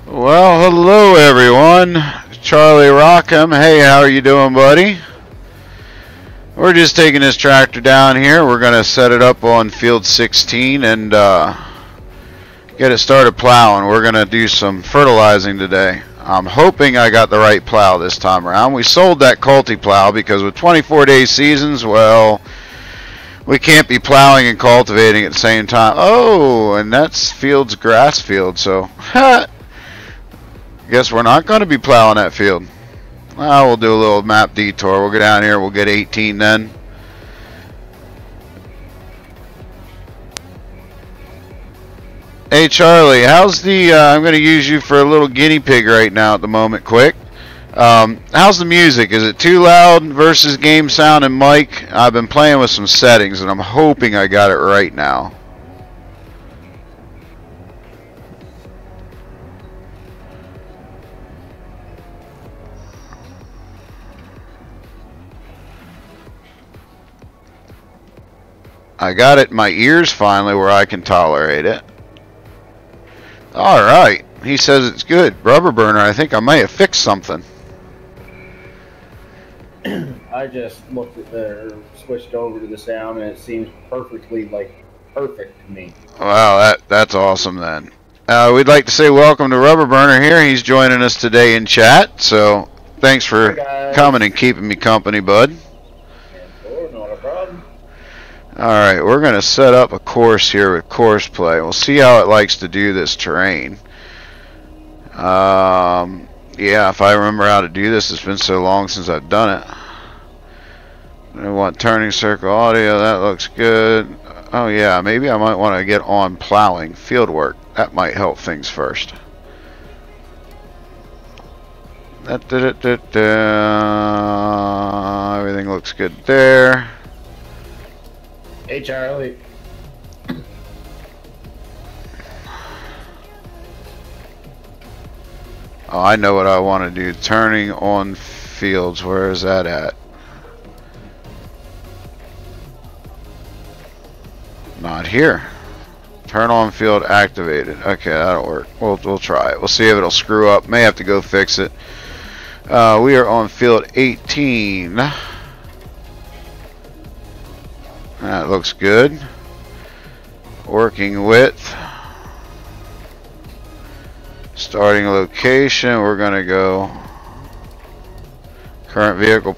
Well, hello everyone. Charlie Rockham. Hey, how are you doing, buddy? We're just taking this tractor down here. We're going to set it up on field 16 and get it started plowing. We're going to do some fertilizing today. I'm hoping I got the right plow this time around. We sold that Culti plow because with 24-day seasons, well, we can't be plowing and cultivating at the same time. Oh, and that's field's grass field, so guess we're not going to be plowing that field. We'll do a little map detour. We'll go down here. We'll get 18 then. Hey, Charlie, how's the, I'm going to use you for a little guinea pig right now at the moment, quick. How's the music? Is it too loud versus game sound and mic? I've been playing with some settings, and I'm hoping I got it right now. I got it in my ears finally where I can tolerate it. Alright, he says it's good. Rubber burner, I think I may have fixed something. I just looked at the, switched over to the sound, and it seems perfectly, perfect to me. Wow, that's awesome then. We'd like to say welcome to Rubber Burner here. He's joining us today in chat, so thanks for coming and keeping me company, bud. Not a problem. Alright, we're going to set up a course here with course play. We'll see how it likes to do this terrain. Yeah, if I remember how to do this, it's been so long since I've done it. I want turning circle audio, that looks good. Oh yeah, maybe I might want to get on plowing, field work. That might help things first. Everything looks good there. Hey, Charlie. Oh, I know what I want to do. Turning on fields. Where is that at? Not here. Turn on field activated. Okay, that'll work. We'll try it. We'll see if it'll screw up. May have to go fix it. We are on field 18. That looks good. Working width. Starting location, we're going to go current vehicle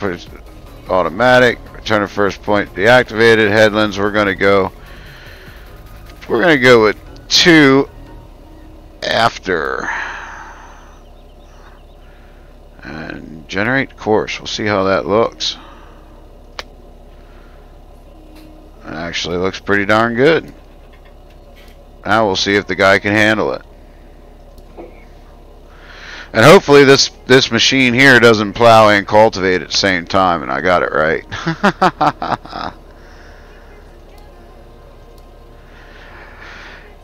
automatic, return to first point deactivated. Headlands, we're going to go with 2 after. And generate course. We'll see how that looks. It actually looks pretty darn good. Now we'll see if the guy can handle it. And hopefully this machine here doesn't plow and cultivate at the same time, and I got it right.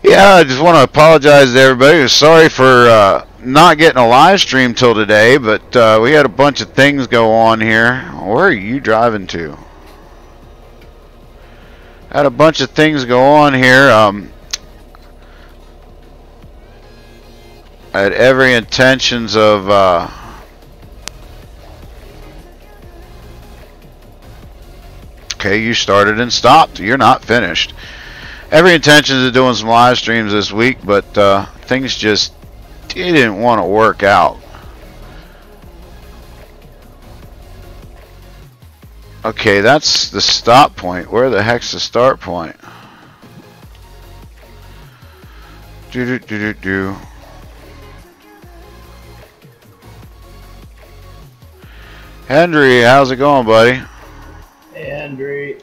Yeah, I just want to apologize to everybody. Sorry for not getting a live stream till today, but we had a bunch of things go on here. Where are you driving to? Had a bunch of things go on here. I had every intentions of okay, you started and stopped. You're not finished. Every intentions of doing some live streams this week, but things just didn't want to work out. Okay, that's the stop point. Where the heck's the start point? Do. Henry, how's it going, buddy? Hey, Henry.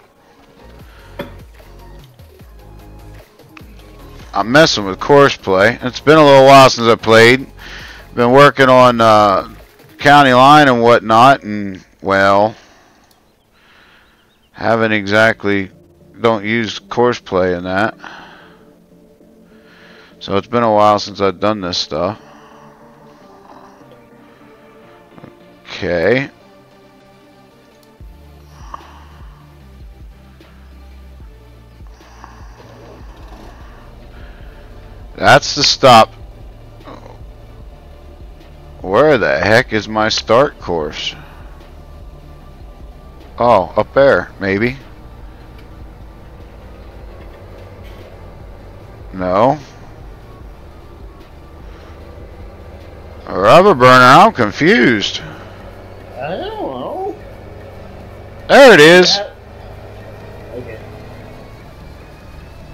I'm messing with course play. It's been a little while since I played. Been working on county line and whatnot, and well, haven't exactly, don't use course play in that. So it's been a while since I've done this stuff. Okay. That's the stop. Where the heck is my start course? Oh, up there, maybe. No. A rubber burner, I'm confused. I don't know. There it is. Okay.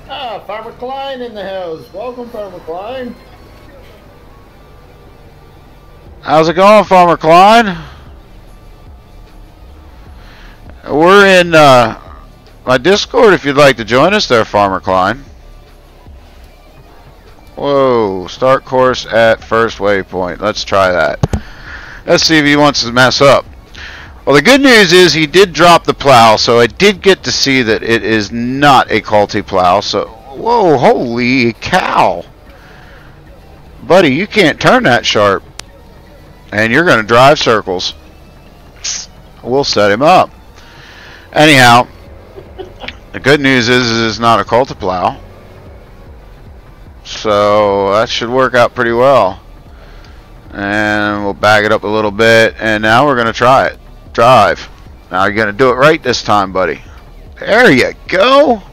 Ah, Farmer Klein in the house. Welcome, Farmer Klein. How's it going, Farmer Klein? We're in my Discord if you'd like to join us there, Farmer Klein. Whoa, start course at first waypoint. Let's try that. Let's see if he wants to mess up. Well, the good news is he did drop the plow, so I did get to see that it is not a culty plow. So, whoa, holy cow. Buddy, you can't turn that sharp. And you're going to drive circles. We'll set him up. Anyhow, the good news is it's not a culti plow. So that should work out pretty well. And we'll back it up a little bit. And now we're going to try it. Drive. Now you're going to do it right this time, buddy. There you go.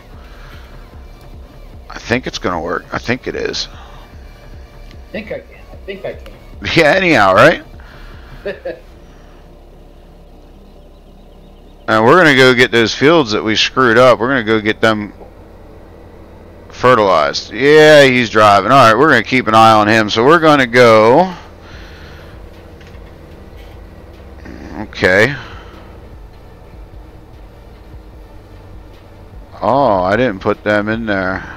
I think it's going to work. I think it is. I think I can. I think I can. Yeah, anyhow, right? And we're going to go get those fields that we screwed up. We're going to go get them fertilized. Yeah, he's driving. All right, we're going to keep an eye on him. So we're going to go. Okay. Oh, I didn't put them in there.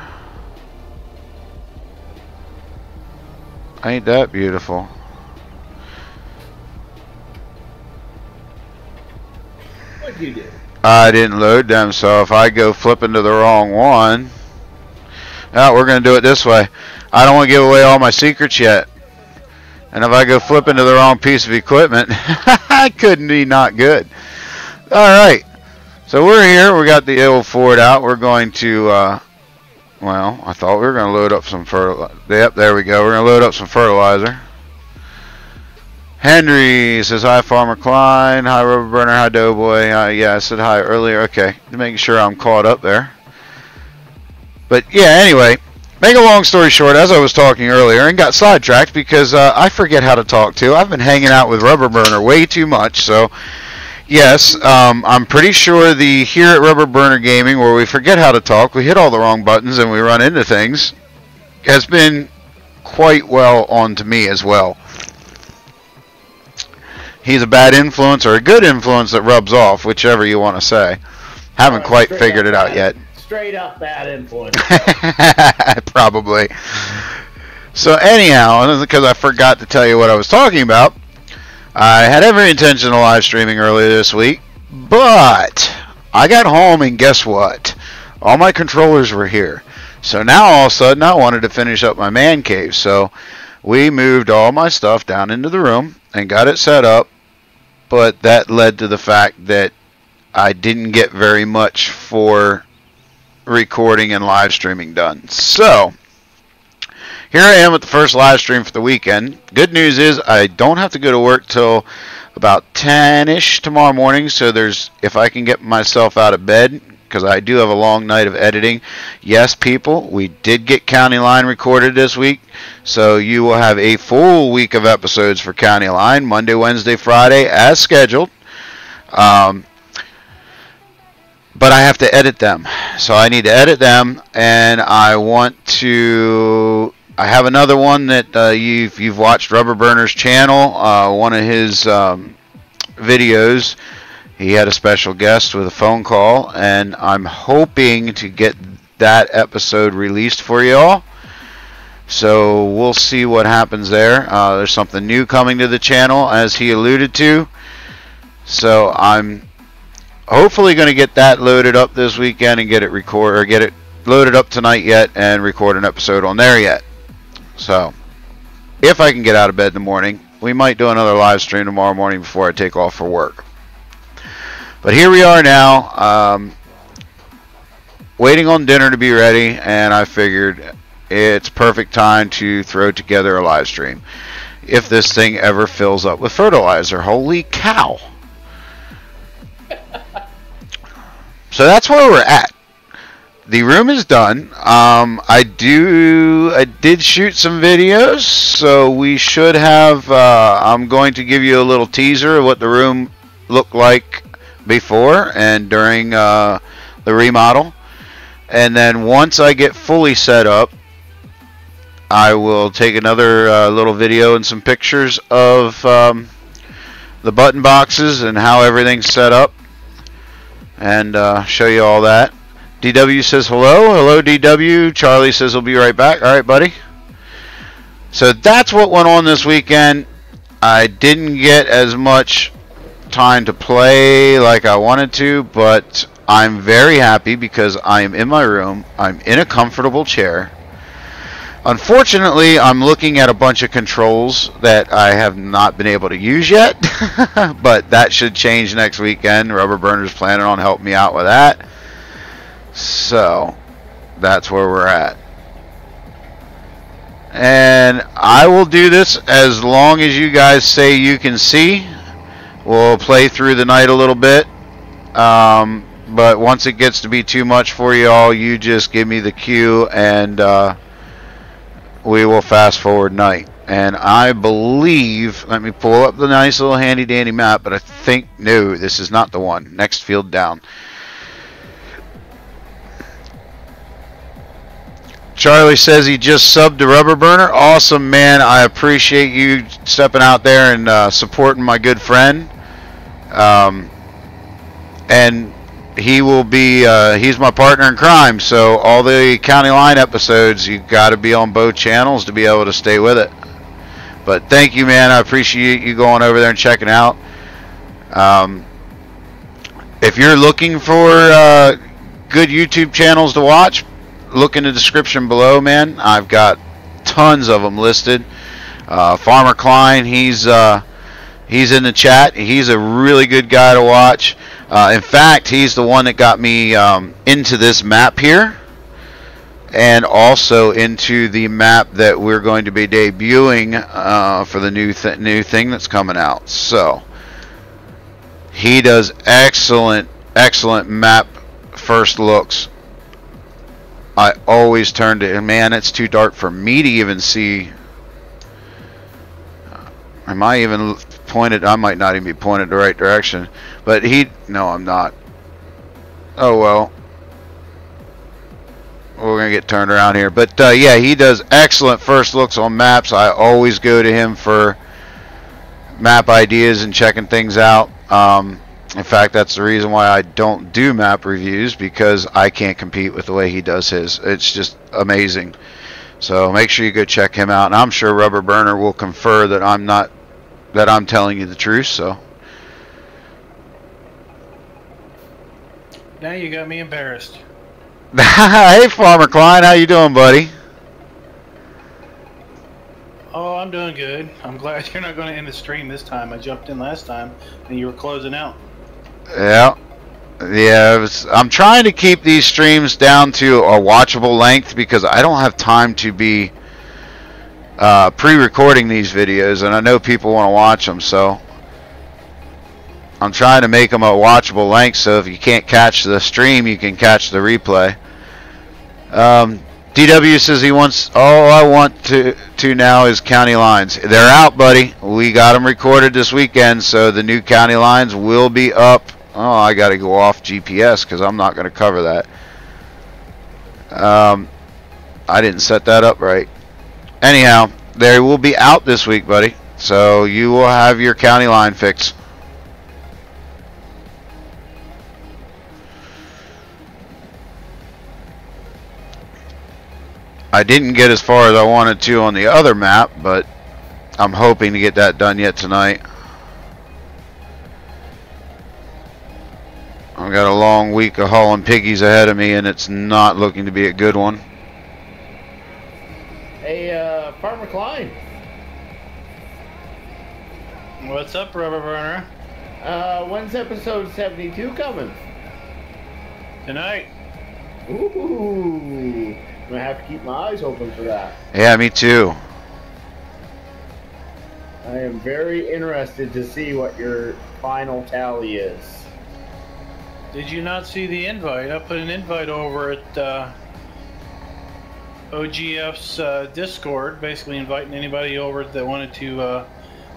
Ain't that beautiful? What'd you do? I didn't load them, so if I go flipping to the wrong one. Now we're going to do it this way. I don't want to give away all my secrets yet. And if I go flipping to the wrong piece of equipment, I couldn't be not good. Alright. So we're here. We got the old Ford out. We're going to, well, I thought we were going to load up some fertilizer. Yep, there we go. We're going to load up some fertilizer. Henry says, hi, Farmer Klein. Hi, Rubber Burner. Hi, DoughBoy. Yeah, I said hi earlier. Okay. Making sure I'm caught up there. But, yeah, anyway. Make a long story short, as I was talking earlier, and got sidetracked because I forget how to talk too. I've been hanging out with Rubber Burner way too much, so yes, I'm pretty sure the here at Rubber Burner Gaming, where we forget how to talk, we hit all the wrong buttons and we run into things, has been quite well on to me as well. He's a bad influence or a good influence that rubs off, whichever you want to say. Haven't quite figured it out yet. Straight up bad influence. Probably. So anyhow, because I forgot to tell you what I was talking about, I had every intention of live streaming earlier this week, but I got home and guess what? All my controllers were here. So now all of a sudden I wanted to finish up my man cave. So we moved all my stuff down into the room and got it set up, but that led to the fact that I didn't get very much for recording and live streaming done. So here I am with the first live stream for the weekend. Good news is I don't have to go to work till about 10ish tomorrow morning, so there's, if I can get myself out of bed, because I do have a long night of editing. Yes, people, we did get County Line recorded this week, so you will have a full week of episodes for County Line, Monday, Wednesday, Friday, as scheduled. But I have to edit them. So I need to edit them, and I want to... I have another one that you've watched Rubber Burner's channel, one of his videos. He had a special guest with a phone call, and I'm hoping to get that episode released for y'all. So we'll see what happens there. There's something new coming to the channel, as he alluded to. So I'm hopefully going to get that loaded up this weekend and get it loaded up tonight yet and record an episode on there yet. So if I can get out of bed in the morning, we might do another live stream tomorrow morning before I take off for work. But here we are now, waiting on dinner to be ready, and I figured it's perfect time to throw together a live stream. if this thing ever fills up with fertilizer. Holy cow. So that's where we're at. The room is done. I did shoot some videos, so we should have, I'm going to give you a little teaser of what the room looked like before and during the remodel. And then once I get fully set up, I will take another little video and some pictures of the button boxes and how everything's set up, and show you all that. DW says hello. Hello, DW. Charlie says he'll be right back. All right, buddy. So that's what went on this weekend. I didn't get as much time to play like I wanted to, but I'm very happy because I am in my room. I'm in a comfortable chair. Unfortunately, I'm looking at a bunch of controls that I have not been able to use yet, but that should change next weekend. Rubber Burner's planning on helping me out with that. So that's where we're at. And I will do this as long as you guys say you can see. We'll play through the night a little bit. But once it gets to be too much for you all, you just give me the cue and we will fast forward night. And I believe, let me pull up the nice little handy dandy map, but I think, no, this is not the one. Next field down. Charlie says he just subbed to Rubber Burner. Awesome, man. I appreciate you stepping out there and supporting my good friend. And he will be, he's my partner in crime, so all the County Line episodes, you got to be on both channels to be able to stay with it. But thank you, man. I appreciate you going over there and checking out. If you're looking for good YouTube channels to watch, look in the description below, man. I've got tons of them listed. Farmer Klein, he's in the chat. He's a really good guy to watch. In fact, he's the one that got me into this map here, and also into the map that we're going to be debuting for the new thing that's coming out. So he does excellent map first looks. I always turn to, man, it's too dark for me to even see. Am I even pointed? I might not even be pointed the right direction. But no, I'm not. Oh well. We're going to get turned around here. But yeah, he does excellent first looks on maps. I always go to him for map ideas and checking things out. In fact, that's the reason why I don't do map reviews, because I can't compete with the way he does his. It's just amazing. So make sure you go check him out. And I'm sure Rubber Burner will confer that I'm telling you the truth. So now you got me embarrassed. Hey, Farmer Klein, how you doing, buddy? Oh, I'm doing good. I'm glad you're not going to end the stream this time. I jumped in last time and you were closing out. Yeah, I'm trying to keep these streams down to a watchable length because I don't have time to be pre-recording these videos, and I know people want to watch them, so I'm trying to make them a watchable length, so if you can't catch the stream, you can catch the replay. DW says he wants, all I want to now is county lines. They're out, buddy. We got them recorded this weekend, so the new county lines will be up. Oh, I got to go off GPS because I'm not going to cover that. I didn't set that up right. Anyhow, they will be out this week, buddy. So you will have your county line fix. I didn't get as far as I wanted to on the other map, but I'm hoping to get that done yet tonight. I've got a long week of hauling piggies ahead of me, and it's not looking to be a good one. Hey, Farmer Klein. What's up, Rubber Burner? When's episode 72 coming? Tonight. Ooh. I'm going to have to keep my eyes open for that. Yeah, me too. I am very interested to see what your final tally is. Did you not see the invite? I put an invite over at OGF's Discord, basically inviting anybody over that wanted to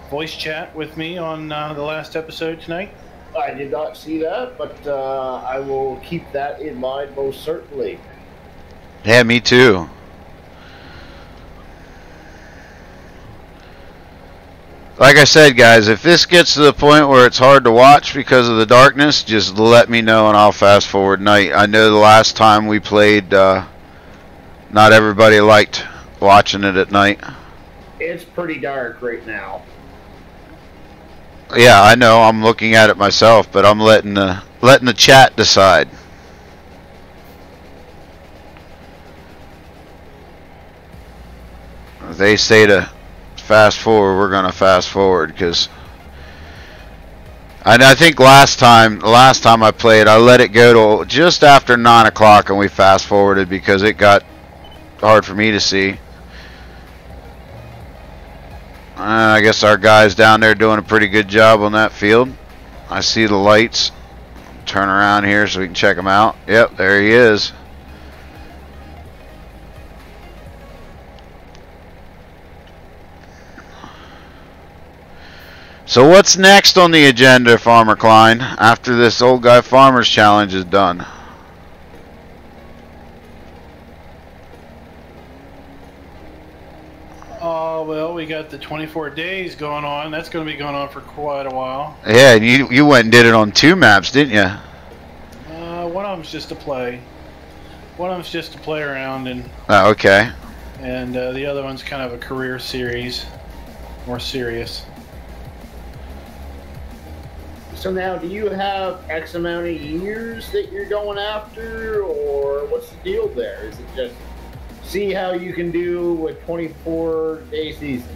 voice chat with me on the last episode tonight. I did not see that, but I will keep that in mind most certainly. Yeah, me too. Like I said, guys, if this gets to the point where it's hard to watch because of the darkness, just let me know and I'll fast forward night. I know the last time we played, not everybody liked watching it at night. It's pretty dark right now. Yeah, I know. I'm looking at it myself, but I'm letting the chat decide. If they say to fast forward, we're gonna fast forward, because I think last time I played, I let it go to just after 9 o'clock and we fast forwarded because it got hard for me to see. I guess our guys down there doing a pretty good job on that field. I see the lights. Turn around here so we can check him out. Yep, there he is. So what's next on the agenda, Farmer Klein, after this Old Guy Farmers Challenge is done? Well, we got the 24 days going on. That's going to be going on for quite a while. Yeah, and you went and did it on 2 maps, didn't you? One of them's just to play. One of them's just to play around, and Oh, okay. and the other one's kind of a career series, more serious. So now, do you have X amount of years that you're going after, or what's the deal there? Is it just see how you can do with 24-day seasons?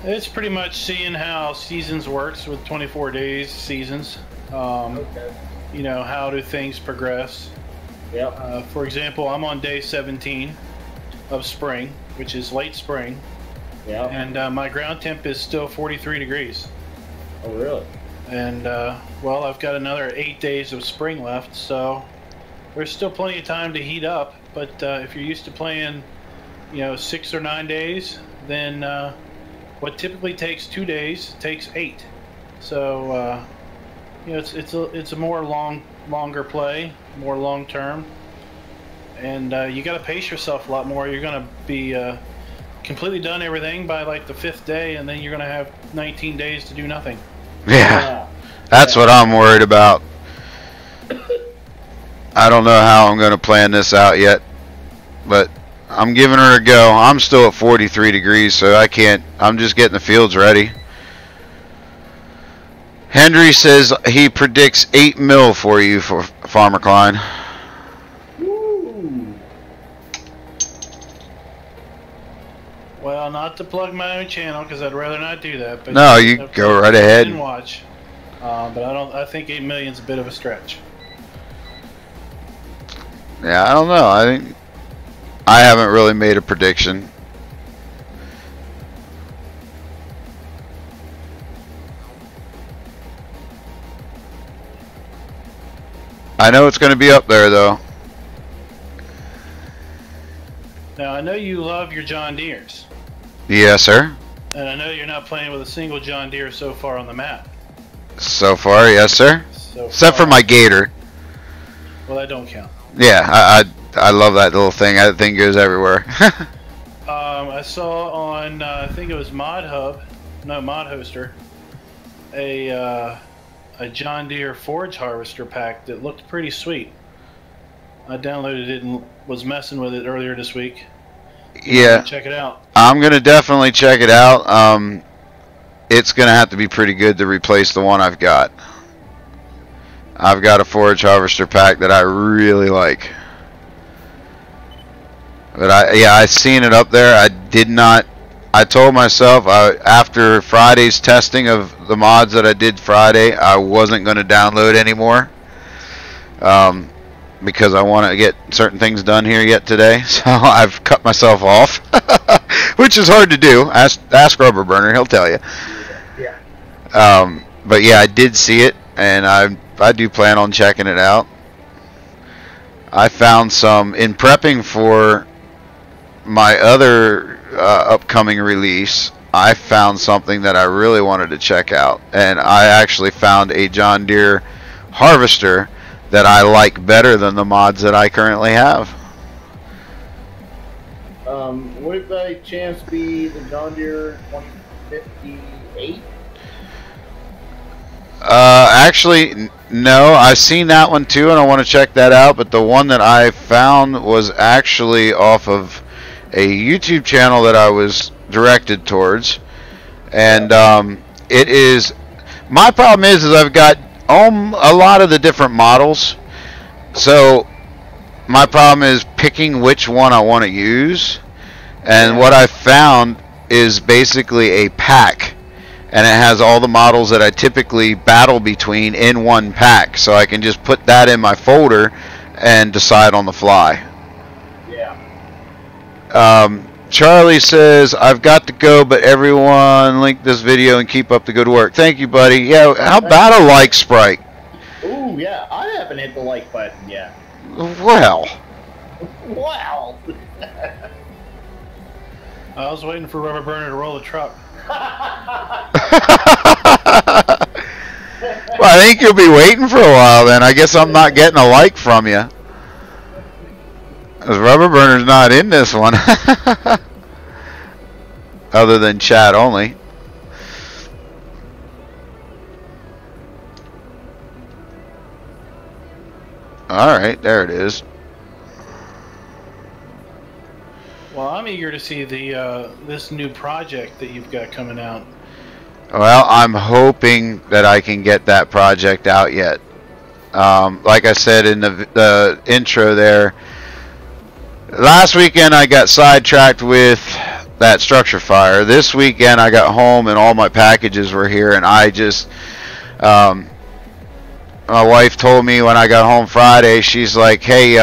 It's pretty much seeing how seasons works with 24 days seasons. Okay. You know, how do things progress? Yep. For example, I'm on day 17 of spring, which is late spring, Yeah. and my ground temp is still 43 degrees. Oh, really? And well, I've got another 8 days of spring left, so there's still plenty of time to heat up. But if you're used to playing, you know, 6 or 9 days, then what typically takes 2 days takes 8. So you know, it's a more longer play, more long term, and you got to pace yourself a lot more. You're going to be completely done everything by like the 5th day, and then you're going to have 19 days to do nothing. Yeah, that's what I'm worried about. I don't know how I'm going to plan this out yet, but I'm giving her a go. I'm still at 43 degrees, so I can't. I'm just getting the fields ready. Henry says he predicts 8 mil for you, for Farmer Klein. Woo. Well, not to plug my own channel because I'd rather not do that. But No, you go right ahead and watch. But I think 8 million's a bit of a stretch. Yeah, I don't know. I haven't really made a prediction. I know it's going to be up there, though. Now, I know you love your John Deeres. Yes, sir. And I know you're not playing with a single John Deere so far on the map. So far, yes, sir. So Except for my Gator. Well, that don't count. Yeah, I love that little thing. That thing goes everywhere. I saw on I think it was Mod Hoster, a John Deere forage harvester pack that looked pretty sweet. I downloaded it and was messing with it earlier this week. Yeah, Check it out. I'm gonna definitely check it out. It's gonna have to be pretty good to replace the one I've got. I've got a forage harvester pack that I really like. But I seen it up there. I did not. I told myself after Friday's testing of the mods that I did Friday, I wasn't going to download anymore. Because I want to get certain things done here yet today. So I've cut myself off. which is hard to do. Ask Rubber Burner, he'll tell you. Yeah. But yeah, I did see it, and I do plan on checking it out. I found some in prepping for my other upcoming release. I found something that I really wanted to check out, and I actually found a John Deere harvester that I like better than the mods that I currently have. Would it by chance be the John Deere 2058? Actually, no. I've seen that one too, and I want to check that out. But the one that I found was actually off of a YouTube channel that I was directed towards, and it is. My problem is I've got a lot of the different models, so my problem is picking which one I want to use. And what I found is basically a pack, and it has all the models that I typically battle between in one pack, so I can just put that in my folder and decide on the fly. Yeah. Charlie says, I've got to go, but everyone link this video and keep up the good work. Thank you, buddy. Yeah, how about a like, Sprite? Ooh, yeah. I haven't hit the like button yet. Well. Wow. I was waiting for Rubber Burner to roll the truck. Well, I think you'll be waiting for a while then. I guess I'm not getting a like from you. Because Rubber Burner's not in this one. Other than chat only. Alright, there it is. Well, I'm eager to see the this new project that you've got coming out. Well, I'm hoping that I can get that project out yet. Like I said in the intro there, last weekend I got sidetracked with that structure fire. This weekend I got home and all my packages were here, and I just my wife told me when I got home Friday, she's like, hey,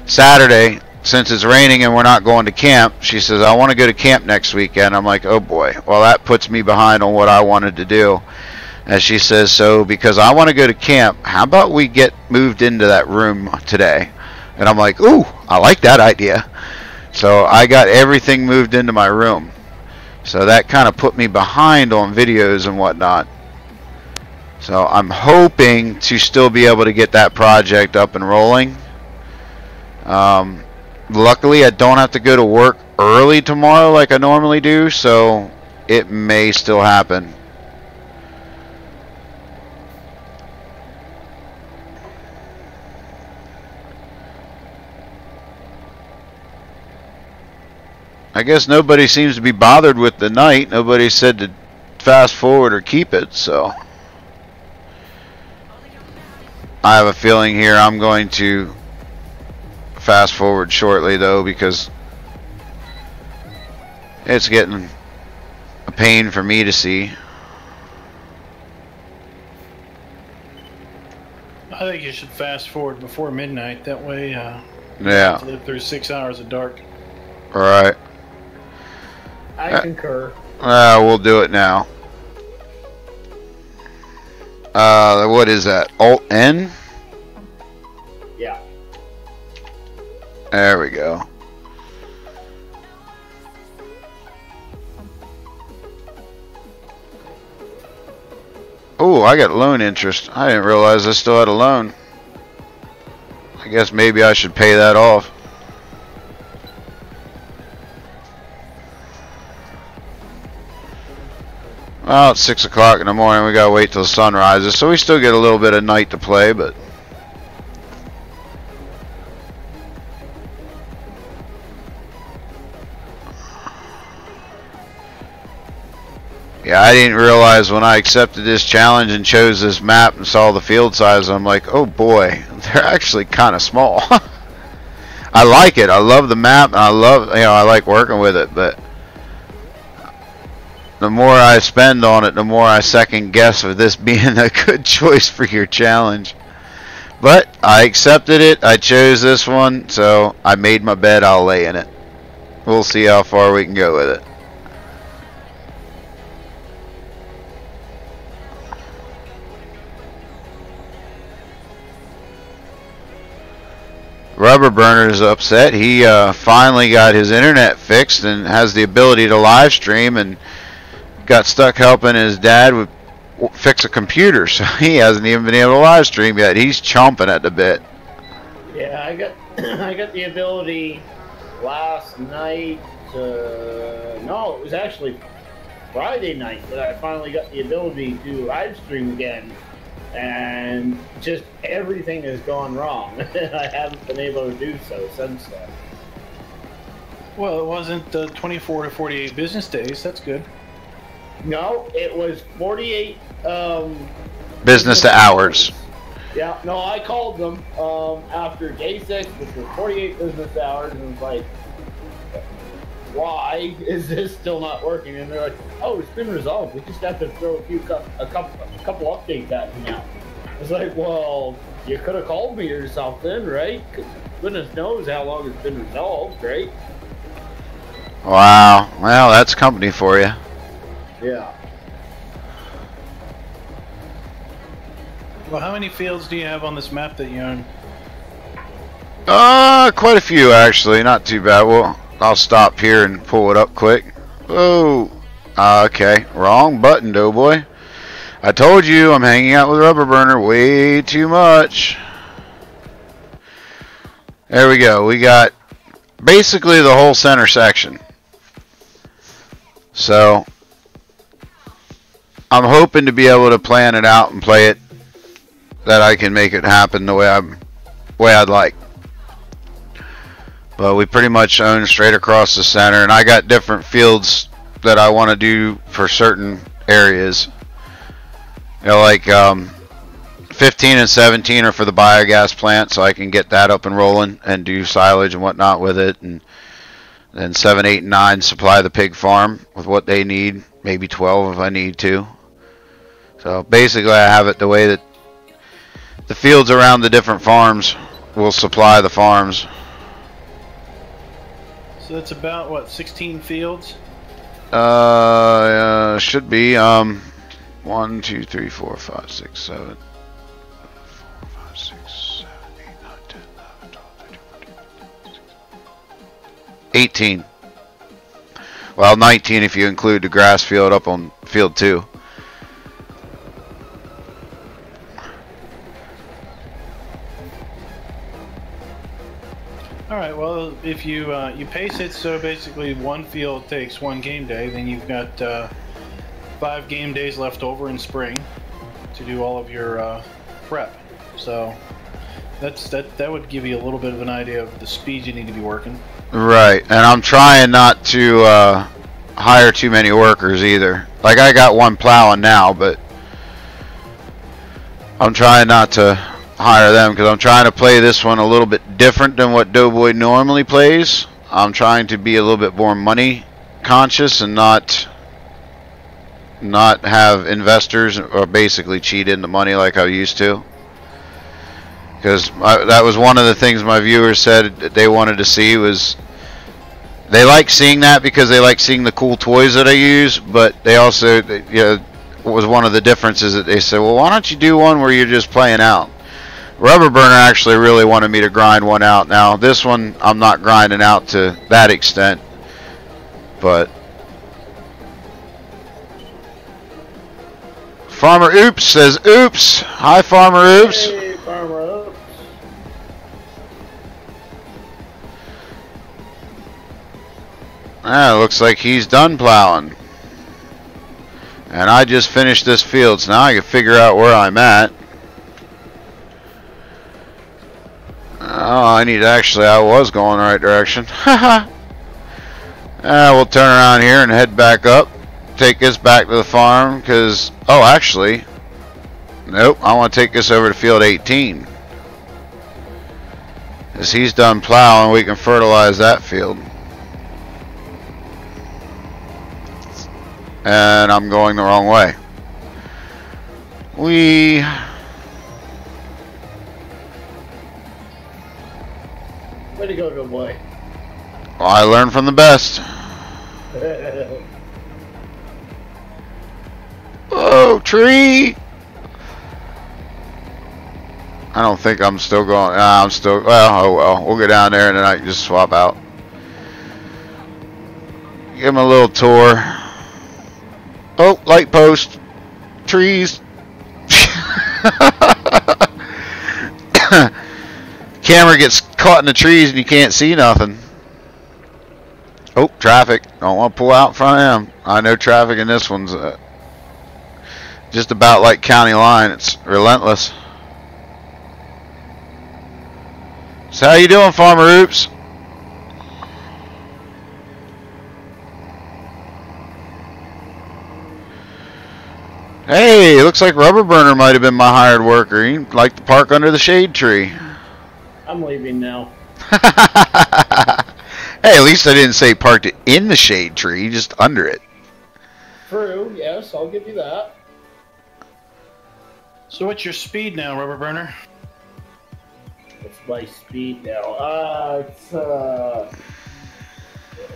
Saturday, since it's raining and we're not going to camp, she says, I want to go to camp next weekend. I'm like, oh boy, well that puts me behind on what I wanted to do. And she says, so because I want to go to camp, how about we get moved into that room today? And I'm like, ooh, I like that idea. So I got everything moved into my room. So that kind of put me behind on videos and whatnot. So I'm hoping to still be able to get that project up and rolling. Luckily, I don't have to go to work early tomorrow like I normally do, so it may still happen. I guess nobody seems to be bothered with the night. Nobody said to fast forward or keep it, so I have a feeling here I'm going to fast forward shortly though, because it's getting a pain for me to see. I think you should fast forward before midnight. That way, you Yeah. live through 6 hours of dark. All right. I concur. We'll do it now. What is that? Alt N? Yeah. There we go. Oh, I got loan interest. I didn't realize I still had a loan. I guess maybe I should pay that off. Well, it's 6 o'clock in the morning. We gotta wait till the sun rises, so we still get a little bit of night to play, but yeah, I didn't realize when I accepted this challenge and chose this map and saw the field size, I'm like, oh boy, they're actually kind of small. I like it. I love the map, and I love, I like working with it, but the more I spend on it, the more I second guess of this being a good choice for your challenge. But I accepted it. I chose this one, so I made my bed. I'll lay in it. we'll see how far we can go with it. Rubber Burner is upset. He finally got his internet fixed and has the ability to live stream, and got stuck helping his dad fix a computer, so he hasn't even been able to live stream yet. He's chomping at the bit. Yeah, I got I got the ability last night. No, it was actually Friday night that I finally got the ability to live stream again. And just everything has gone wrong. I haven't been able to do so since then. Well, it wasn't 24 to 48 business days. That's good. No, it was 48 business to hours. Yeah, no, I called them after day 6, which was 48 business hours, and was like, why is this still not working? And they're like, oh, it's been resolved. We just have to throw a couple updates at you now. It's like, well, you could have called me or something, right? 'Cause goodness knows how long it's been resolved, right? Wow. Well, that's company for you. Yeah. Well, how many fields do you have on this map that you own? Quite a few actually. Not too bad. Well, I'll stop here and pull it up quick. Oh, okay. Wrong button, DoughBoy. I told you I'm hanging out with Rubber Burner way too much. There we go. We got basically the whole center section. So I'm hoping to be able to plan it out and play it that I can make it happen the way I'd like. But we pretty much own straight across the center, and I got different fields that I want to do for certain areas. You know, like 15 and 17 are for the biogas plant, so I can get that up and rolling and do silage and whatnot with it. And then 7, 8, and 9 supply the pig farm with what they need, maybe 12 if I need to. So basically I have it the way that the fields around the different farms will supply the farms. So that's about, what, 16 fields? Should be 1, 2, 3, 4, 5, 6, 7, 4, 5, 6, 7, 8, 9, 10, 11, 12, 13, 14, 15, 16, 18. Well, 19 if you include the grass field up on field 2. All right. Well, if you you pace it so basically one field takes 1 game day, then you've got 5 game days left over in spring to do all of your prep. So that would give you a little bit of an idea of the speed you need to be working. Right, and I'm trying not to hire too many workers either. Like I got 1 plowing now, but I'm trying not to hire them because I'm trying to play this one a little bit different than what DoughBoy normally plays. I'm trying to be a little bit more money conscious and not have investors or basically cheat into money like I used to. Because that was one of the things my viewers said that they wanted to see. Was they like seeing that because they like seeing the cool toys that I use, but they also, you know, was one of the differences that they said, well, why don't you do one where you're just playing out? Rubber Burner actually really wanted me to grind one out. Now this one I'm not grinding out to that extent, but Farmer Oops says oops. Hi Farmer Oops. Hey, Farmer Oops. Looks like he's done plowing. And I just finished this field, so now I can figure out where I'm at. Oh, I was going the right direction. We'll turn around here and head back up. Take this back to the farm, because, oh, actually, nope, I want to take this over to field 18. As he's done plowing, we can fertilize that field. And I'm going the wrong way. Way to go, DoughBoy. Well, I learned from the best. Oh, tree! I don't think I'm still going. I'm still. Well, oh well. We'll go down there and then I can just swap out. Give him a little tour. Oh, light post. Trees. Camera gets caught in the trees and you can't see nothing. Oh, traffic. Don't want to pull out in front of him. I know traffic in this one's just about like county line. It's relentless. So how you doing, Pharmer-Oops? Hey, it looks like Rubber Burner might have been my hired worker. He'd like to park under the shade tree. I'm leaving now. Hey, at least I didn't say parked it in the shade tree, just under it. True, yes, I'll give you that. So what's your speed now, Rubber Burner? What's my speed now?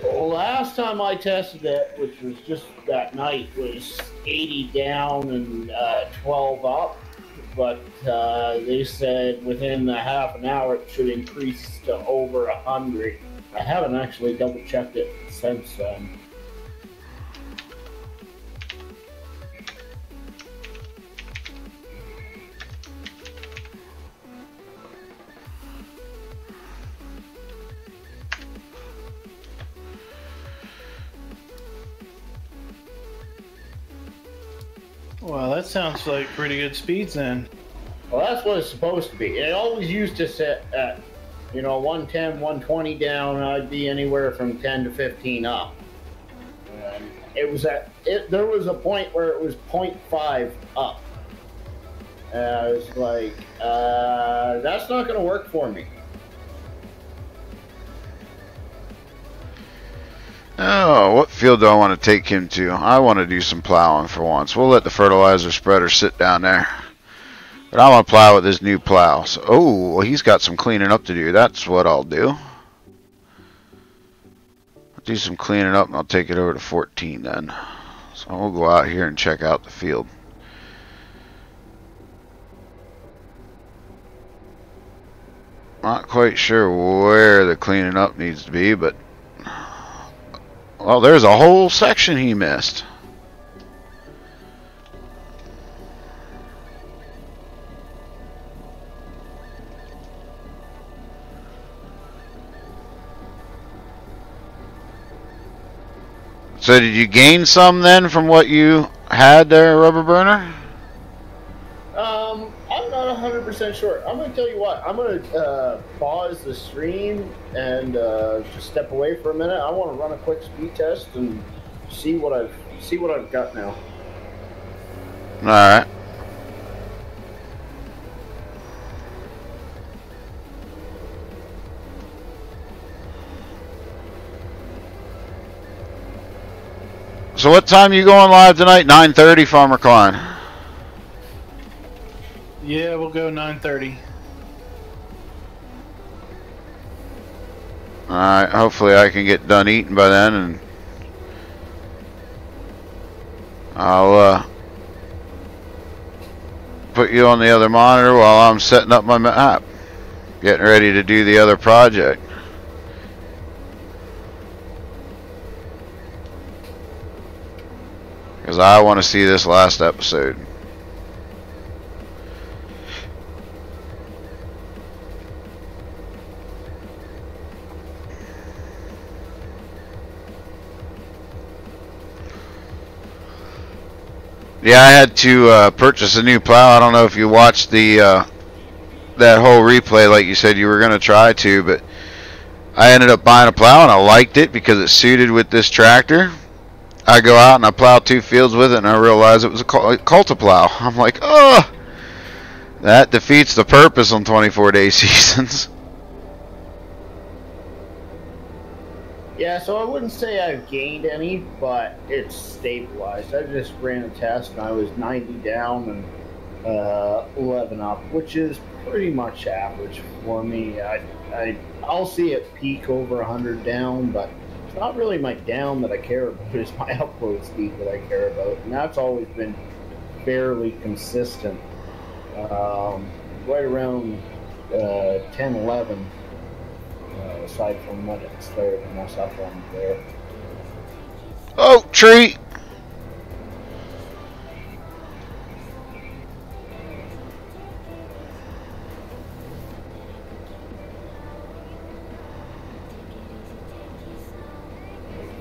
Last time I tested it, which was just that night, was 80 down and 12 up. But they said within a half an hour it should increase to over 100. I haven't actually double checked it since then. Well, that sounds like pretty good speeds then. Well, that's what it's supposed to be. It always used to sit at, 110, 120 down. I'd be anywhere from 10 to 15 up. And it was there was a point where it was 0.5 up. I was like, that's not going to work for me. Oh, what field do I want to take him to? I want to do some plowing for once. We'll let the fertilizer spreader sit down there. But I want to plow with this new plow. So, oh, well, he's got some cleaning up to do. That's what I'll do. I'll do some cleaning up and I'll take it over to 14 then. So we'll go out here and check out the field. Not quite sure where the cleaning up needs to be, but well, there's a whole section he missed. So did you gain some then from what you had there, Rubber Burner? I'm not 100% sure. I'm going to tell you what. I'm going to pause the stream and just step away for a minute. I want to run a quick speed test and see what I've got now. All right. So what time you going live tonight? 9:30, Farmer Klein. Yeah, we'll go 9:30. Alright, hopefully I can get done eating by then, and I'll put you on the other monitor while I'm setting up my map, getting ready to do the other project. Because I want to see this last episode. Yeah, I had to purchase a new plow. I don't know if you watched the that whole replay like you said you were going to try to, but I ended up buying a plow and I liked it because it suited with this tractor. I go out and I plow 2 fields with it and I realized it was a Cultiplow. I'm like, oh, that defeats the purpose on 24-day seasons. Yeah, so I wouldn't say I've gained any, but it's stabilized. I just ran a test and I was 90 down and 11 up, which is pretty much average for me. I I'll see it peak over 100 down, but it's not really my down that I care about. It's my upload speed that I care about, and that's always been fairly consistent. Right around 10, 11, aside from when it started to mess up on there. Oh, tree!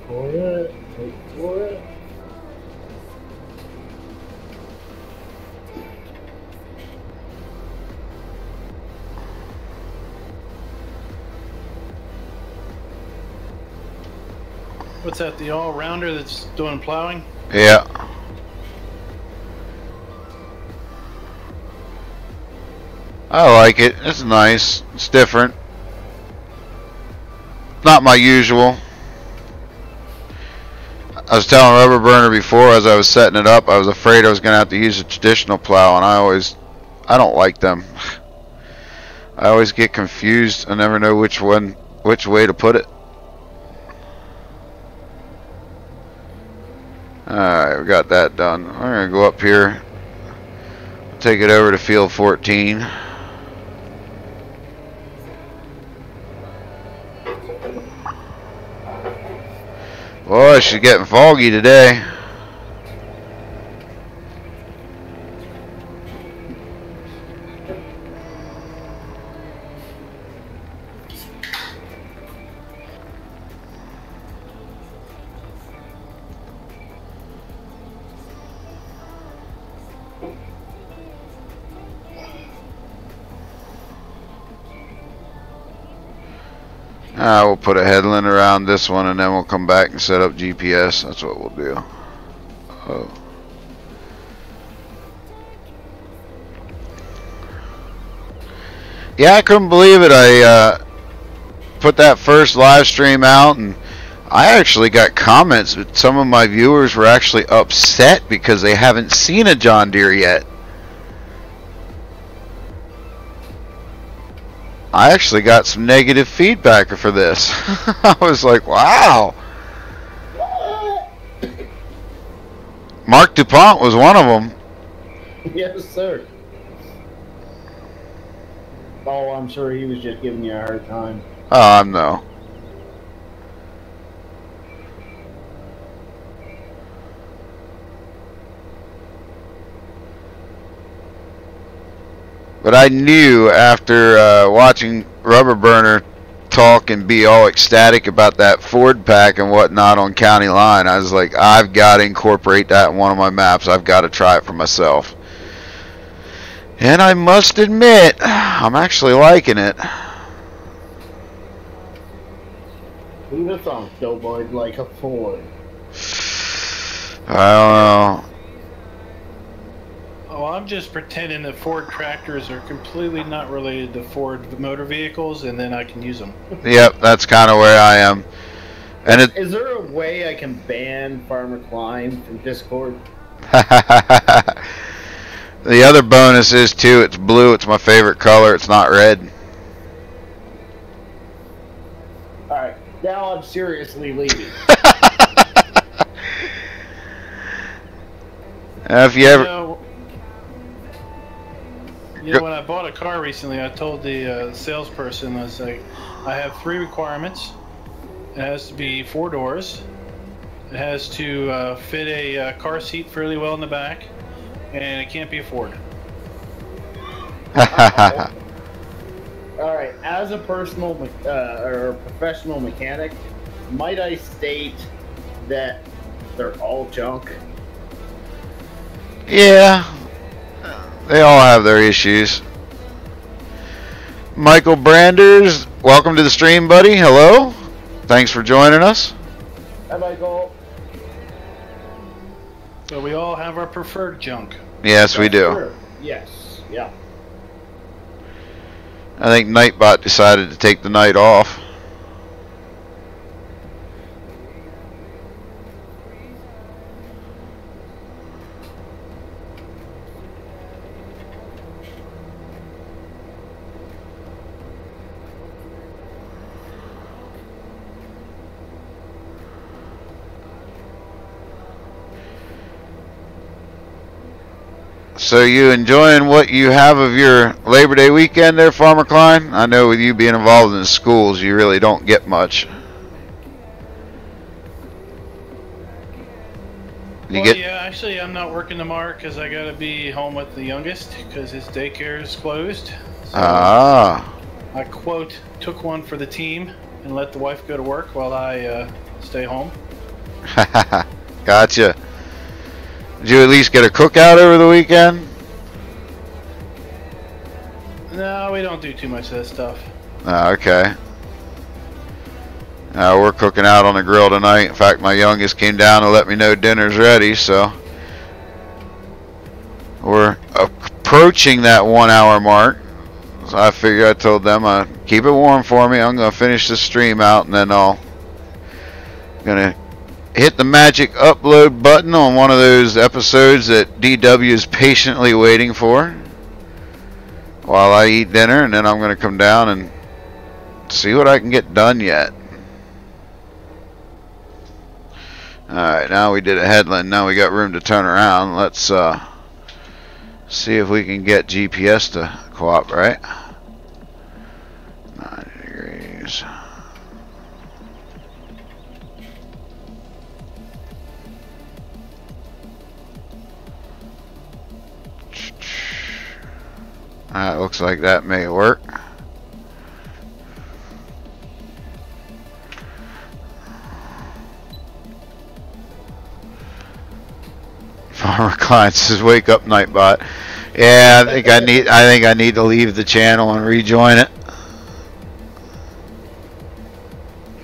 Wait for it. What's that? The all-rounder that's doing plowing? Yeah. I like it. It's nice. It's different. Not my usual. I was telling Rubber Burner before as I was setting it up, I was afraid I was going to have to use a traditional plow, and I don't like them. I always get confused. I never know which way to put it. Alright, we got that done. We're going to go up here, take it over to field 14. Boy, she's getting foggy today. We'll put a headland around this one, and then we'll come back and set up GPS. That's what we'll do. Oh. Yeah, I couldn't believe it. I put that first live stream out, and I actually got comments that some of my viewers were actually upset because they haven't seen a John Deere yet. I actually got some negative feedback for this. I was like, wow. Mark DuPont was one of them. Yes, sir. Oh, I'm sure he was just giving you a hard time. Oh, no. But I knew after watching Rubber Burner talk and be all ecstatic about that Ford pack and whatnot on County Line, I was like, I've got to incorporate that in one of my maps. I've got to try it for myself. And I must admit, I'm actually liking it. Who the song DoughBoy like a Ford? I don't know. Oh, I'm just pretending that Ford tractors are completely not related to Ford motor vehicles, and then I can use them. Yep, that's kind of where I am. And is there a way I can ban Farmer Klein from Discord? The other bonus is too, it's blue. It's my favorite color. It's not red. Alright, now I'm seriously leaving. If you ever... When I bought a car recently, I told the salesperson, I was like, I have 3 requirements. It has to be 4 doors. It has to fit a car seat fairly well in the back. And it can't be a Ford. Alright, as a personal or professional mechanic, might I state that they're all junk? Yeah. They all have their issues. Michael Branders, welcome to the stream, buddy. Hello. Thanks for joining us. Hi, Michael. So we all have our preferred junk. Yes, we do. Sure. Yes. Yeah. I think Nightbot decided to take the night off. So you enjoying what you have of your Labor Day weekend there, Farmer Klein? I know with you being involved in the schools, you really don't get much. Yeah, actually, I'm not working tomorrow because I got to be home with the youngest because his daycare is closed. So I, quote, took one for the team and let the wife go to work while I stay home. Gotcha. Did you at least get a cookout over the weekend? No, we don't do too much of that stuff. Okay. We're cooking out on the grill tonight. In fact, my youngest came down to let me know dinner's ready, so we're approaching that 1 hour mark. So I figure I told them, keep it warm for me. I'm going to finish the stream out, and then I'm going to hit the magic upload button on one of those episodes that DW is patiently waiting for while I eat dinner, and then I'm going to come down and see what I can get done yet. Alright, now we did a headland. Now we got room to turn around. Let's see if we can get GPS to cooperate. 90 degrees. Alright, looks like that may work. Farmer Klein says, "Wake up, Nightbot." Yeah, I think I need to leave the channel and rejoin it.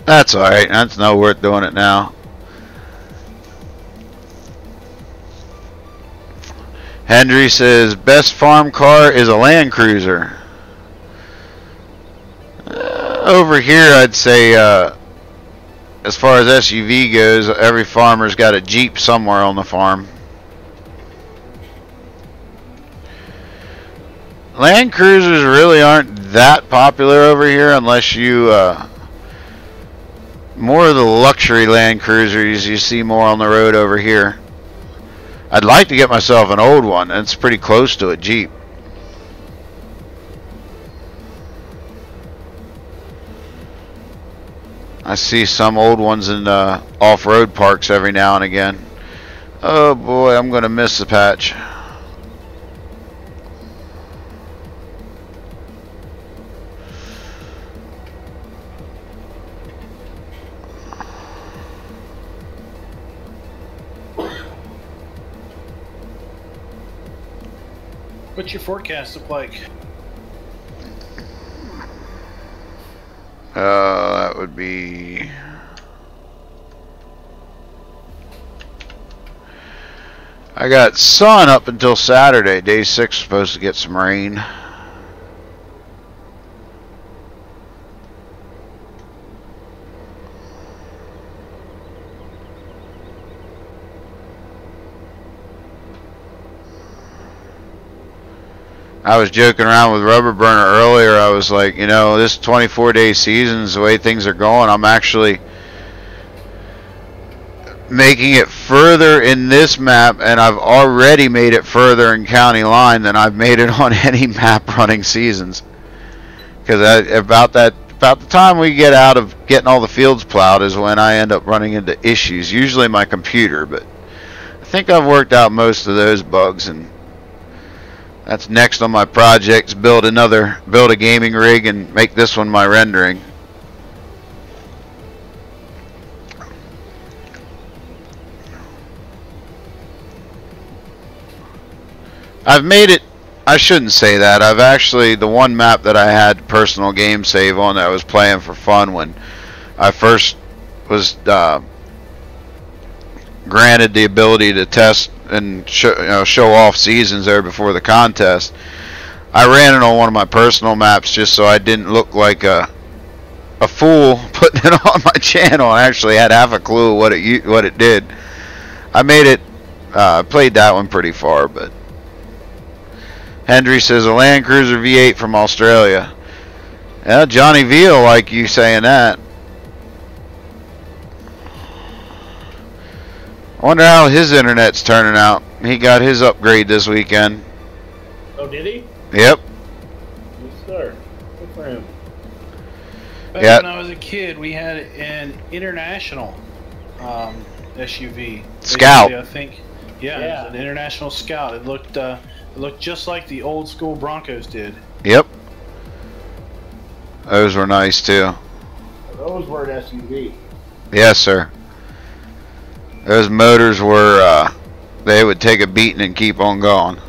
That's all right. That's not worth doing it now. Hendry says, "Best farm car is a Land Cruiser." Over here, I'd say, as far as SUV goes, every farmer's got a Jeep somewhere on the farm. Land Cruisers really aren't that popular over here unless you more of the luxury Land Cruisers you see more on the road over here. I'd like to get myself an old one. It's pretty close to a Jeep. I see some old ones in off-road parks every now and again. Oh boy, I'm going to miss the patch. What's your forecast look like? That would be... I got sun up until Saturday. Day 6 supposed to get some rain. I was joking around with Rubber Burner earlier. I was like, you know, this 24-day season's the way things are going. I'm actually making it further in this map, and I've already made it further in County Line than I've made it on any map running seasons. Because about the time we get out of getting all the fields plowed is when I end up running into issues. Usually my computer, but I think I've worked out most of those bugs, and that's next on my projects. Build a gaming rig and make this one my rendering. I've made it. I shouldn't say that. I've actually, the one map that I had personal game save on that I was playing for fun when I first was granted the ability to test and show off seasons there before the contest. I ran it on one of my personal maps just so I didn't look like a fool putting it on my channel. I actually had half a clue what it did. I made it. Played that one pretty far, but Hendry says a Land Cruiser V8 from Australia. Yeah, Johnny Veal like you saying that. I wonder how his internet's turning out. He got his upgrade this weekend. Oh, did he? Yep. Yes, sir. Good for him. Back Yeah. when I was a kid, we had an international SUV. Scout. Basically, I think. Yeah, Yeah. it was an international Scout. It looked just like the old school Broncos did. Yep. Those were nice too. Those were an SUV. Yes, sir. Those motors were, they would take a beating and keep on going.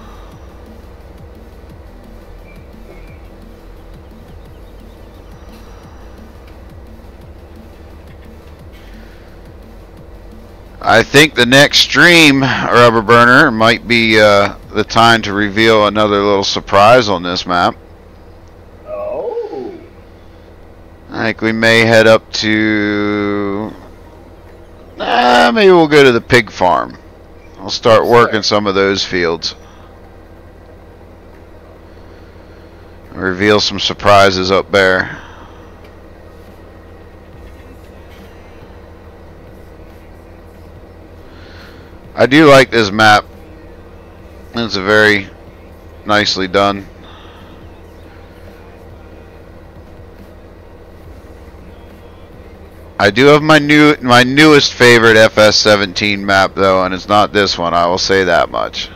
I think the next stream, Rubber Burner, might be the time to reveal another little surprise on this map. Oh. I think we may head up to... maybe we'll go to the pig farm. I'll start working some of those fields. Reveal some surprises up there. I do like this map. It's a very nicely done. I do have my newest favorite FS17 map though, and it's not this one. I will say that much.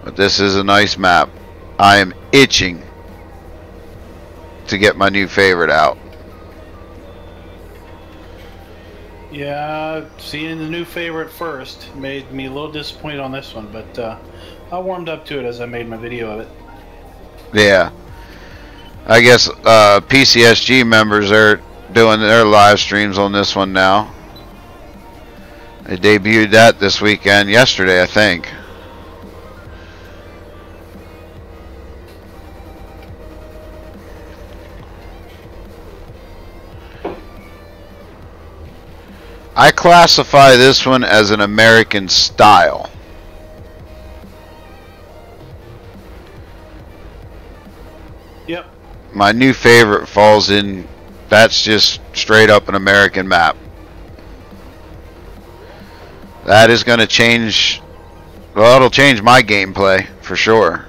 But this is a nice map. I am itching to get my new favorite out. Yeah, seeing the new favorite first made me a little disappointed on this one, but I warmed up to it as I made my video of it. Yeah. I guess PCSG members are doing their live streams on this one now. They debuted that this weekend, yesterday I think. I classify this one as an American style. Yep. My new favorite falls in, that's just straight up an American map. That is going to change, well, it'll change my gameplay for sure.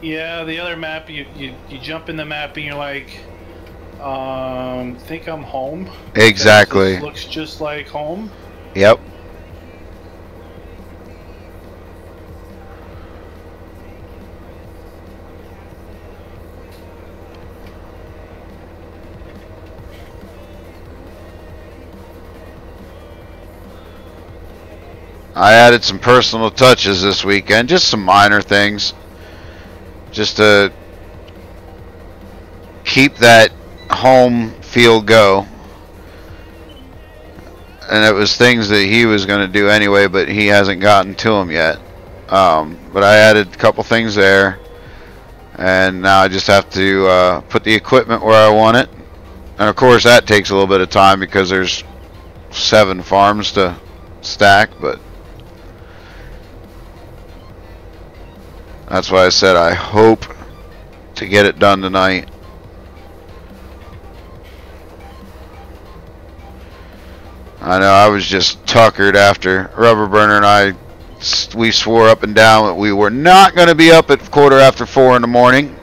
Yeah, the other map, you jump in the map and you're like, think I'm home. Exactly. This looks just like home. Yep. I added some personal touches this weekend, just some minor things, just to keep that home feel go. And it was things that he was going to do anyway, but he hasn't gotten to them yet. But I added a couple things there, and now I just have to put the equipment where I want it. And of course that takes a little bit of time because there's 7 farms to stack, but that's why I said I hope to get it done tonight. I know I was just tuckered after Rubber Burner and we swore up and down that we were not going to be up at 4:15 in the morning.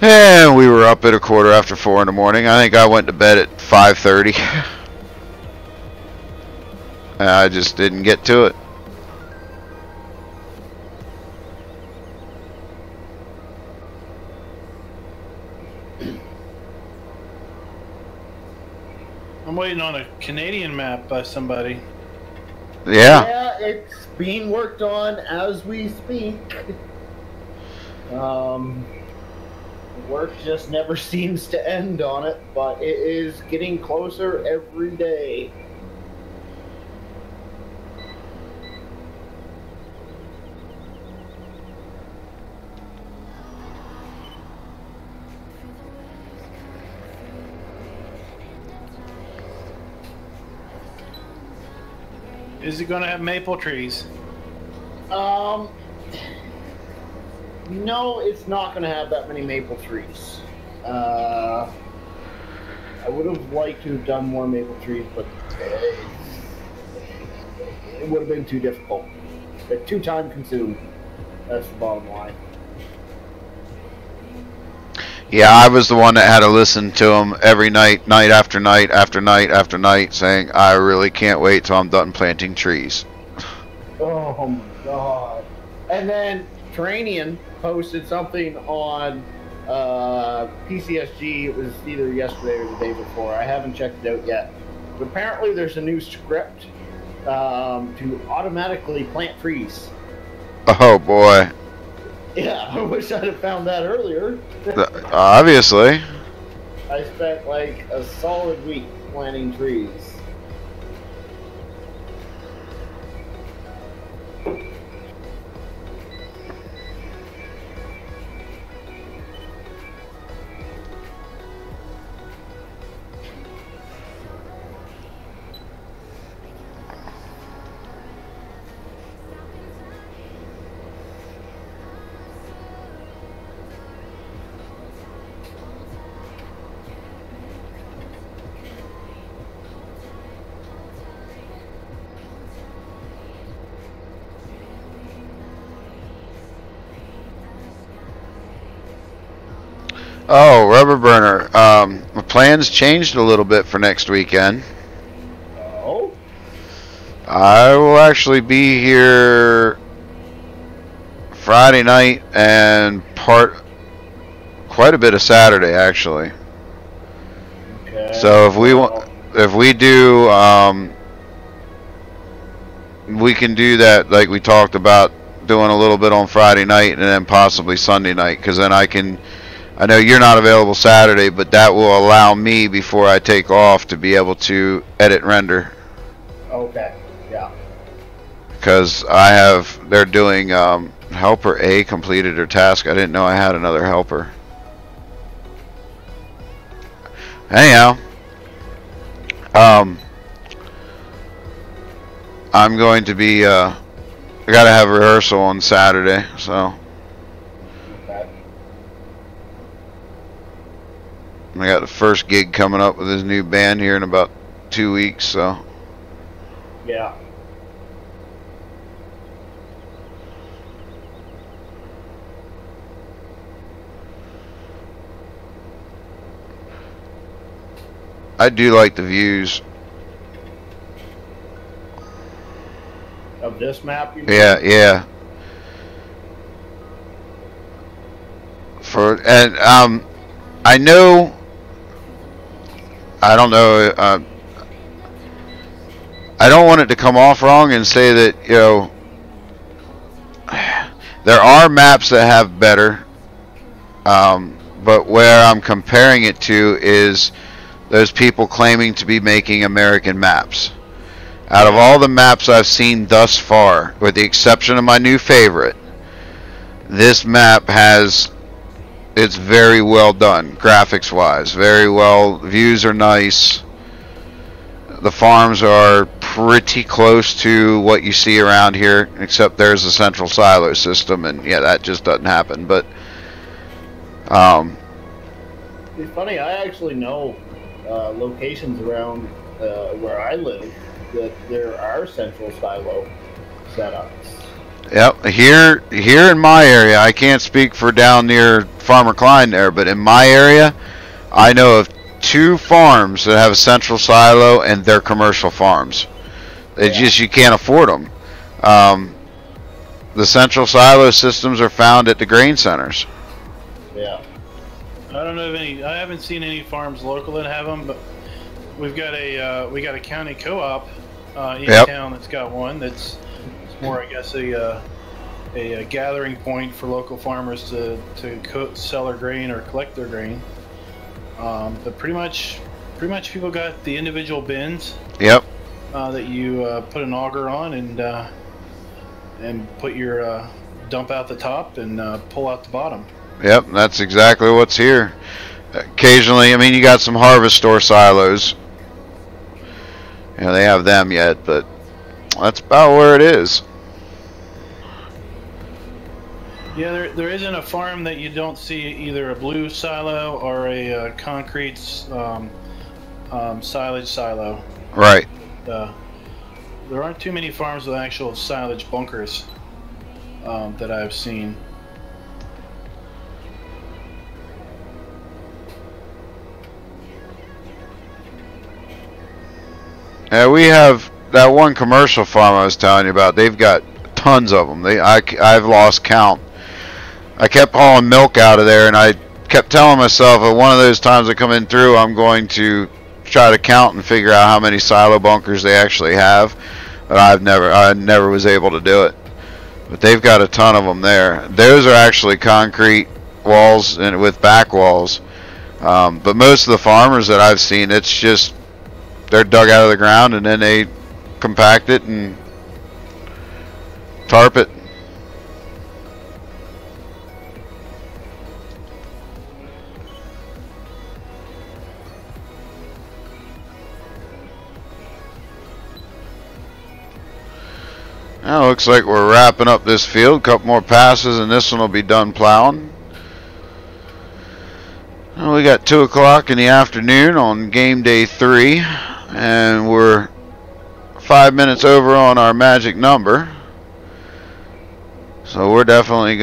And we were up at 4:15 in the morning. I think I went to bed at 5:30. And I just didn't get to it. I'm waiting on a Canadian map by somebody. Yeah. Yeah, it's being worked on as we speak. Work just never seems to end on it, but it is getting closer every day. Is it going to have maple trees? No, it's not going to have that many maple trees. I would have liked to have done more maple trees, but it would have been too difficult. But too time consuming. That's the bottom line. Yeah, I was the one that had to listen to him every night, night after night after night after night, saying, I really can't wait till I'm done planting trees. Oh my god. And then Terranian posted something on PCSG. It was either yesterday or the day before. I haven't checked it out yet. But apparently there's a new script to automatically plant trees. Oh boy. Yeah, I wish I'd have found that earlier. Obviously. I spent like a solid week planting trees. Oh, rubber burner. My plans changed a little bit for next weekend. Oh? I will actually be here Friday night and quite a bit of Saturday actually. Okay. So if we do, we can do that like we talked about, doing a little bit on Friday night and then possibly Sunday night, because then I know you're not available Saturday, but that will allow me, before I take off, to be able to edit render. Okay, yeah. Because they're doing helper A completed her task. I didn't know I had another helper. Anyhow, I'm going to be, I gotta have rehearsal on Saturday, so. I got the first gig coming up with his new band here in about 2 weeks, so. Yeah. I do like the views. Of this map, you mean? Yeah, yeah. I know. I don't know. I don't want it to come off wrong and say that, you know, there are maps that have better, but where I'm comparing it to is those people claiming to be making American maps. Out of all the maps I've seen thus far, with the exception of my new favorite, this map it's very well done, graphics wise, very well, views are nice, the farms are pretty close to what you see around here, except there's a central silo system, and yeah, that just doesn't happen. But it's funny, I actually know locations around where I live that there are central silo setups. Yep, here in my area, I can't speak for down near Farmer Klein there, but in my area, I know of 2 farms that have a central silo, and they're commercial farms. You can't afford them. The central silo systems are found at the grain centers. Yeah. I don't know of any. I haven't seen any farms local that have them, but we got a county co-op in town that's got one. It's more, I guess, a gathering point for local farmers to sell their grain or collect their grain. But pretty much people got the individual bins. Yep. That you put an auger on and put your dump out the top and pull out the bottom. Yep, that's exactly what's here. Occasionally, I mean, you got some harvest store silos. You know, they have them yet, but that's about where it is. Yeah, there isn't a farm that you don't see either a blue silo or a concrete silage silo. Right. there aren't too many farms with actual silage bunkers that I've seen. Yeah, we have that one commercial farm I was telling you about. They've got tons of them. I've lost count. I kept hauling milk out of there, and I kept telling myself at one of those times I come in through, I'm going to try to count and figure out how many silo bunkers they actually have. But I never was able to do it. But they've got a ton of them there. Those are actually concrete walls and with back walls. But most of the farmers that I've seen, it's just they're dug out of the ground and then they compact it and tarp it. Now looks like we're wrapping up this field. A couple more passes and this one will be done plowing. Well, we got 2 o'clock in the afternoon on game day 3, and we're 5 minutes over on our magic number. So we're definitely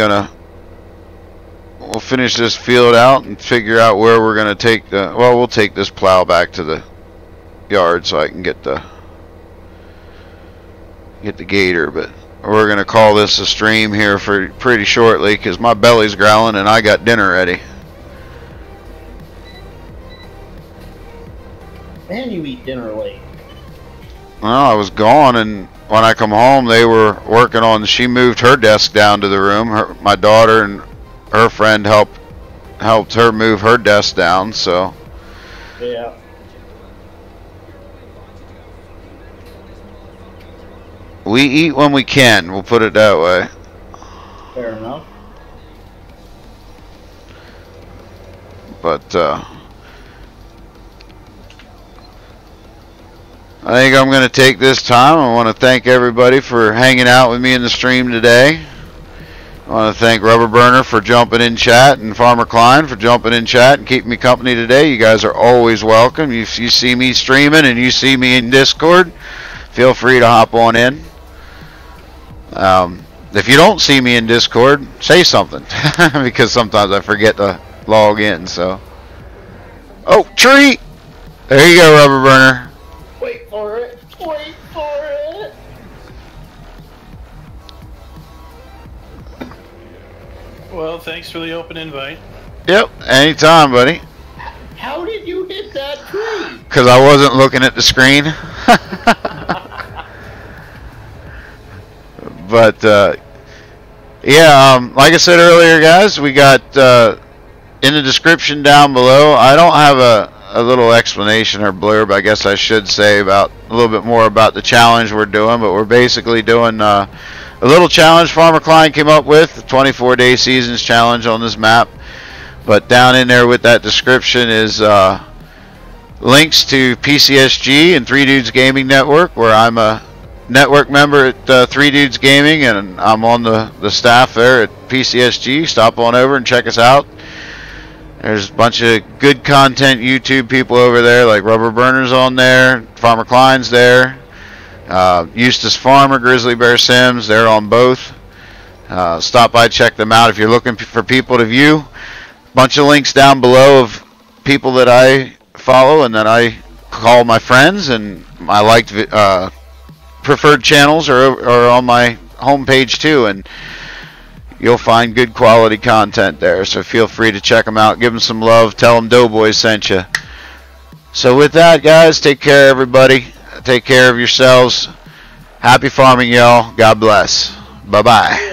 we'll finish this field out and figure out where we're gonna take we'll take this plow back to the yard so I can get the gator, but we're gonna call this a stream here for pretty shortly because my belly's growling and I got dinner ready. And you eat dinner late. Well, I was gone, and when I come home, they were working on. She moved her desk down to the room. My daughter and her friend helped her move her desk down. So yeah, we eat when we can. We'll put it that way. fair enough. But I think I'm going to take this time. I want to thank everybody for hanging out with me in the stream today. I want to thank Rubber Burner for jumping in chat and Farmer Klein for jumping in chat and keeping me company today. You guys are always welcome. If you see me streaming and you see me in Discord, feel free to hop on in. If you don't see me in Discord, say something because sometimes I forget to log in. So, oh, tree! There you go, Rubber Burner. Wait for it. Wait for it. Well, thanks for the open invite. Yep, anytime, buddy. How did you hit that tree? Because I wasn't looking at the screen. But, yeah, like I said earlier, guys, we got in the description down below, I don't have a little explanation or blurb, I guess I should say, about a little bit more about the challenge we're doing, but we're basically doing a little challenge Farmer Klein came up with, the 24-day seasons challenge on this map. But down in there with that description is links to PCSG and 3 Dudes Gaming Network, where I'm a network member at 3 Dudes Gaming, and I'm on the staff there at PCSG. Stop on over and check us out. There's a bunch of good content YouTube people over there, like Rubber Burner's on there, Farmer Klein's there, Eustace Pharmer, Grizzly Bear Sims, they're on both. Stop by, check them out if you're looking for people to view. Bunch of links down below of people that I follow and that I call my friends, and I liked preferred channels are on my homepage too, and you'll find good quality content there, so feel free to check them out. Give them some love. Tell them DoughBoy sent you. So with that, guys, take care, everybody. Take care of yourselves. Happy farming, y'all. God bless. Bye-bye.